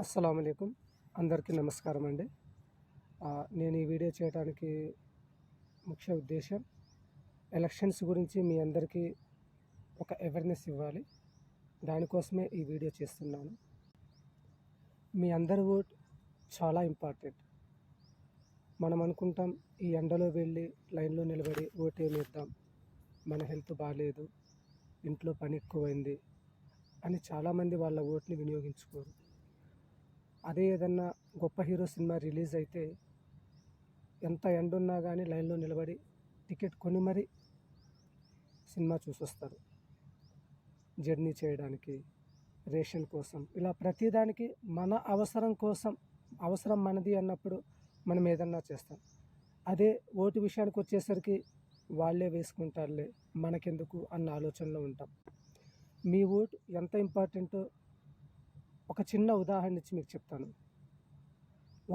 అస్సలాముఅలైకుం. అందరికీ నమస్కారం అండి. నేను ఈ వీడియో చేయడానికి ముఖ్య ఉద్దేశం ఎలక్షన్స్ గురించి మీ అందరికీ ఒక అవేర్నెస్ ఇవ్వాలి. దానికోసమే ఈ వీడియో చేస్తున్నాను. మీ అందరి ఓట్ చాలా ఇంపార్టెంట్. మనం అనుకుంటాం ఈ ఎండలో వెళ్ళి లైన్లో నిలబడి ఓటేమేద్దాం, మన హెల్త్ బాగాలేదు, ఇంట్లో పని ఎక్కువైంది అని చాలామంది వాళ్ళ ఓట్ని వినియోగించుకోరు. అదే ఏదన్నా గొప్ప హీరో సినిమా రిలీజ్ అయితే ఎంత ఎండ ఉన్నా కానీ లైన్లో నిలబడి టికెట్ కొని మరీ సినిమా చూసొస్తారు. జర్నీ చేయడానికి, రేషన్ కోసం, ఇలా ప్రతిదానికి మన అవసరం కోసం, అవసరం మనది అన్నప్పుడు మనం ఏదన్నా చేస్తాం. అదే ఓటు విషయానికి వచ్చేసరికి వాళ్ళే వేసుకుంటారులే, మనకెందుకు అన్న ఆలోచనలో ఉంటాం. మీ ఓటు ఎంత ఇంపార్టెంటో ఒక చిన్న ఉదాహరణ ఇచ్చి మీకు చెప్తాను.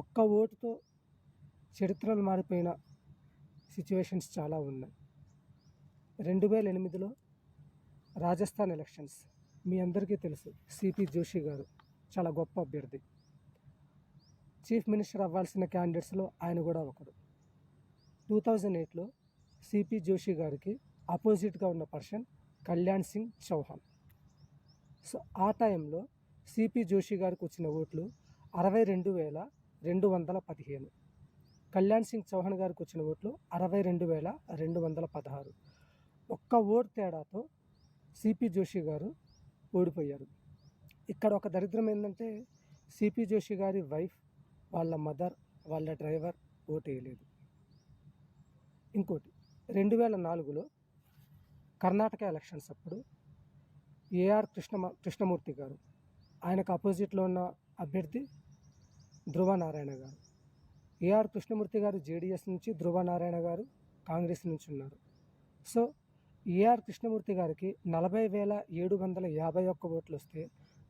ఒక్క ఓటుతో చరిత్రలు మారిపోయిన సిచ్యువేషన్స్ చాలా ఉన్నాయి. 2008లో రాజస్థాన్ ఎలక్షన్స్ మీ అందరికీ తెలుసు. సిపి జోషి గారు చాలా గొప్ప అభ్యర్థి. చీఫ్ మినిస్టర్ అవ్వాల్సిన క్యాండిడేట్స్లో ఆయన కూడా ఒకడు. 2008లో సిపి జోషి గారికి ఆపోజిట్గా ఉన్న పర్సన్ కళ్యాణ్ సింగ్ చౌహాన్. సో ఆ టైంలో సిపి జోషి గారికి వచ్చిన ఓట్లు 62,215. కళ్యాణ్ సింగ్ చౌహాన్ గారికి వచ్చిన ఓట్లు 62,216. ఒక్క ఓటు తేడాతో సిపి జోషి గారు ఓడిపోయారు. ఇక్కడ ఒక దరిద్రం ఏంటంటే సిపి జోషి గారి వైఫ్, వాళ్ళ మదర్, వాళ్ళ డ్రైవర్ ఓటు వేయలేదు. ఇంకోటి 2004లో కర్ణాటక ఎలక్షన్స్ అప్పుడు ఏఆర్ కృష్ణమూర్తి గారు, ఆయనకు అపోజిట్లో ఉన్న అభ్యర్థి ధ్రువ నారాయణ గారు. ఏఆర్ కృష్ణమూర్తి గారు జేడిఎస్ నుంచి, ధ్రువ నారాయణ గారు కాంగ్రెస్ నుంచి ఉన్నారు. సో ఏఆర్ కృష్ణమూర్తి గారికి 40,751 ఓట్లు వస్తే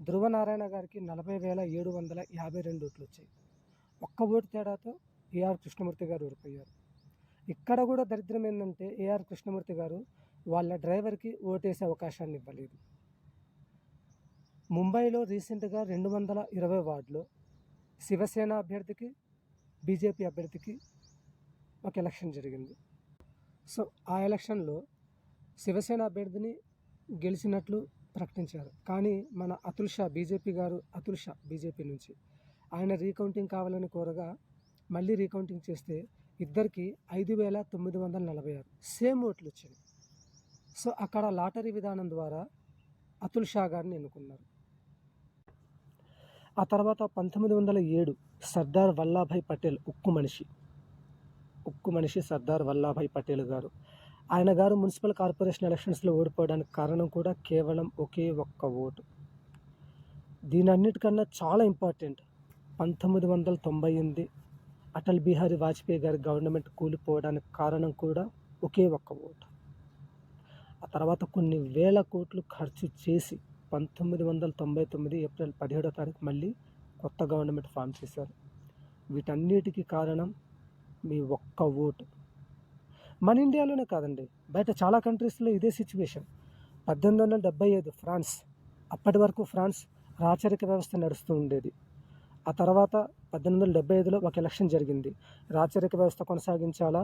ధ్రువ నారాయణ గారికి 40,752 ఓట్లు వచ్చాయి. ఒక్క ఓటు తేడాతో ఏఆర్ కృష్ణమూర్తి గారు ఓడిపోయారు. ఇక్కడ కూడా దరిద్రం ఏంటంటే ఏఆర్ కృష్ణమూర్తి గారు వాళ్ళ డ్రైవర్కి ఓటేసే అవకాశాన్ని ఇవ్వలేదు. ముంబైలో రీసెంట్గా 220 వార్డులో శివసేన అభ్యర్థికి, బీజేపీ అభ్యర్థికి ఒక ఎలక్షన్ జరిగింది. సో ఆ ఎలక్షన్లో శివసేన అభ్యర్థిని గెలిచినట్లు ప్రకటించారు. కానీ మన అతుల్ షా బీజేపీ నుంచి ఆయన రీకౌంటింగ్ కావాలని కోరగా మళ్ళీ రీకౌంటింగ్ చేస్తే ఇద్దరికి 5,946 సేమ్ ఓట్లు వచ్చాయి. సో అక్కడ లాటరీ విధానం ద్వారా అతుల్ షా గారిని ఎన్నుకున్నారు. ఆ తర్వాత 1907 సర్దార్ వల్లభాయ్ పటేల్, ఉక్కు మనిషి సర్దార్ వల్లభాయ్ పటేల్ గారు, ఆయన గారు మున్సిపల్ కార్పొరేషన్ ఎలక్షన్స్లో ఓడిపోవడానికి కారణం కూడా కేవలం ఒకే ఒక్క ఓటు. దీని అన్నిటికన్నా చాలా ఇంపార్టెంట్ 1998 అటల్ బిహారీ వాజ్పేయి గారి గవర్నమెంట్ కూలిపోవడానికి కారణం కూడా ఒకే ఒక్క ఓటు. ఆ తర్వాత కొన్ని వేల కోట్లు ఖర్చు చేసి 1999 ఏప్రిల్ 17వ తారీఖు మళ్ళీ కొత్త గవర్నమెంట్ ఫామ్ చేశారు. వీటన్నిటికీ కారణం మీ ఒక్క ఓటు. మన ఇండియాలోనే కాదండి, బయట చాలా కంట్రీస్లో ఇదే సిచ్యువేషన్. 1875 ఫ్రాన్స్, అప్పటి వరకు ఫ్రాన్స్ రాచరిక వ్యవస్థ నడుస్తూ ఉండేది. ఆ తర్వాత 1875లో ఒక ఎలక్షన్ జరిగింది. రాచరిక వ్యవస్థ కొనసాగించాలా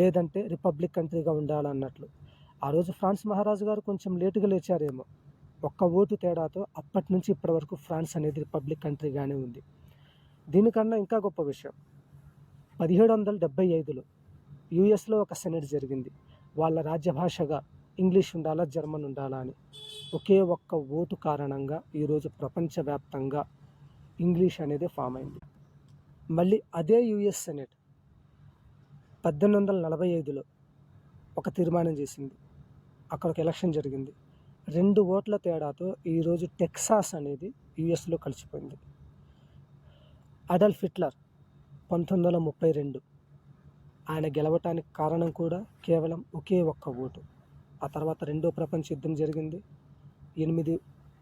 లేదంటే రిపబ్లిక్ కంట్రీగా ఉండాలా అన్నట్లు. ఆ రోజు ఫ్రాన్స్ మహారాజు గారు కొంచెం లేటుగా లేచారేమో. ఒక్క ఓటు తేడాతో అప్పటి నుంచి ఇప్పటి వరకు ఫ్రాన్స్ అనేది రిపబ్లిక్ కంట్రీగానే ఉంది. దీనికన్నా ఇంకా గొప్ప విషయం, 1775లో యుఎస్లో ఒక సెనెట్ జరిగింది. వాళ్ళ రాజ్య భాషగా ఇంగ్లీష్ ఉండాలా, జర్మన్ ఉండాలా అని. ఒకే ఒక్క ఓటు కారణంగా ఈరోజు ప్రపంచవ్యాప్తంగా ఇంగ్లీష్ అనేది ఫామ్ అయింది. మళ్ళీ అదే యుఎస్ సెనెట్ 1845లో ఒక తీర్మానం చేసింది. అక్కడ ఒక ఎలక్షన్ జరిగింది. 2 ఓట్ల తేడాతో ఈరోజు టెక్సాస్ అనేది యుఎస్లో కలిసిపోయింది. అడల్ఫ్ హిట్లర్ 1932 ఆయన గెలవటానికి కారణం కూడా కేవలం ఒకే ఒక్క ఓటు. ఆ తర్వాత 2వ ప్రపంచ యుద్ధం జరిగింది. 8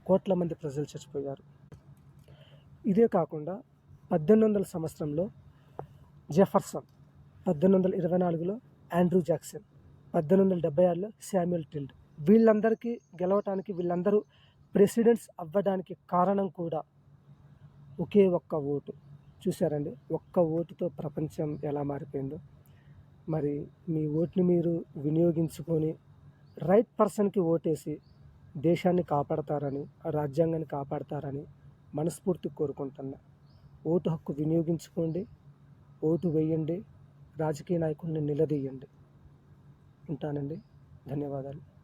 కోట్ల మంది ప్రజలు చచ్చిపోయారు. ఇదే కాకుండా 1800 సంవత్సరంలో జెఫర్సన్, 1824లో ఆండ్రూ జాక్సన్, 1876లో శామ్యుయల్ టిల్డ్, వీళ్ళందరికీ గెలవటానికి, వీళ్ళందరూ ప్రెసిడెంట్స్ అవ్వడానికి కారణం కూడా ఒకే ఒక్క ఓటు. చూసారండి, ఒక్క ఓటుతో ప్రపంచం ఎలా మారిపోయిందో. మరి మీ ఓటుని మీరు వినియోగించుకొని రైట్ పర్సన్కి ఓటేసి దేశాన్ని కాపాడతారని, రాజ్యాంగాన్ని కాపాడతారని మనస్ఫూర్తిగా కోరుకుంటున్నా. ఓటు హక్కు వినియోగించుకోండి, ఓటు వేయండి, రాజకీయ నాయకుల్ని నిలదీయండి. ఉంటానండి. ధన్యవాదాలు.